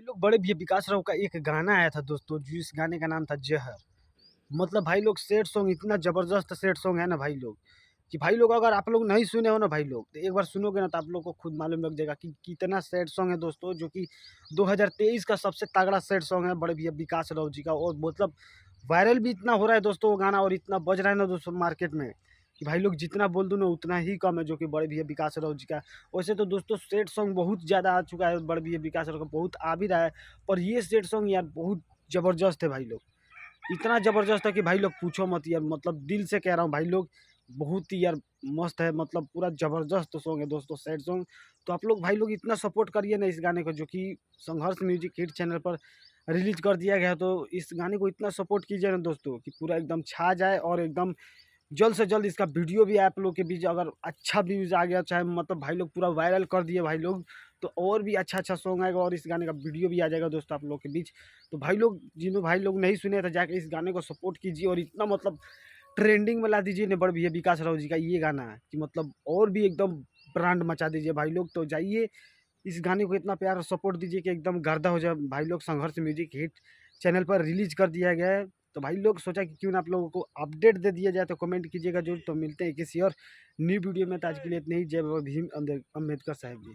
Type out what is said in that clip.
भाई लोग बड़े भैया विकास राव का एक गाना आया था दोस्तों, जिस गाने का नाम था जहर। मतलब भाई लोग सैड सॉन्ग इतना ज़बरदस्त सैड सॉन्ग है ना भाई लोग, कि भाई लोग अगर आप लोग नहीं सुने हो ना भाई लोग, तो एक बार सुनोगे ना तो आप लोग को खुद मालूम लग जाएगा कि कितना सैड सॉन्ग है दोस्तों, जो कि 2023 का सबसे तगड़ा सैड सॉन्ग है बड़े भैया विकास राव जी का। और मतलब वायरल भी इतना हो रहा है दोस्तों वो गाना, और इतना बज रहा है ना दोस्तों मार्केट में, कि भाई लोग जितना बोल दूँ ना उतना ही कम है, जो कि बड़े भैया विकास राव जी का। वैसे तो दोस्तों सैड सॉन्ग बहुत ज़्यादा आ चुका है, बड़े भैया विकास राव का बहुत आ भी रहा है, पर ये सैड सॉन्ग यार बहुत ज़बरदस्त है भाई लोग। इतना ज़बरदस्त है कि भाई लोग पूछो मत यार, मतलब दिल से कह रहा हूँ भाई लोग, बहुत ही यार मस्त है, मतलब पूरा ज़बरदस्त सॉन्ग है दोस्तों सैड सॉन्ग। तो आप लोग भाई लोग इतना सपोर्ट करिए ना इस गाने को, जो कि संघर्ष म्यूजिक हिट चैनल पर रिलीज कर दिया गया है। तो इस गाने को इतना सपोर्ट कीजिए ना दोस्तों, कि पूरा एकदम छा जाए, और एकदम जल्द से जल्द इसका वीडियो भी आप लोग के बीच अगर अच्छा व्यूज़ आ गया, चाहे मतलब भाई लोग पूरा वायरल कर दिए भाई लोग, तो और भी अच्छा-अच्छा सॉन्ग आएगा, और इस गाने का वीडियो भी आ जाएगा दोस्तों आप लोग के बीच। तो भाई लोग जिन्हों भाई लोग नहीं सुने तो जाके इस गाने को सपोर्ट कीजिए, और इतना मतलब ट्रेंडिंग में ला दीजिए ना बड़े भैया विकास राव जी का ये गाना, कि मतलब और भी एकदम ब्रांड मचा दीजिए भाई लोग। तो जाइए इस गाने को इतना प्यार और सपोर्ट दीजिए कि एकदम गर्दा हो जाए भाई लोग। संघर्ष म्यूजिक हिट चैनल पर रिलीज कर दिया गया है, तो भाई लोग सोचा कि क्यों ना आप लोगों को अपडेट दे दिया जाए, तो कमेंट कीजिएगा जरूर। तो मिलते हैं किसी और न्यू वीडियो में, तो आज के लिए इतने ही। जय बाबा भीम अम्बेडकर साहब जी।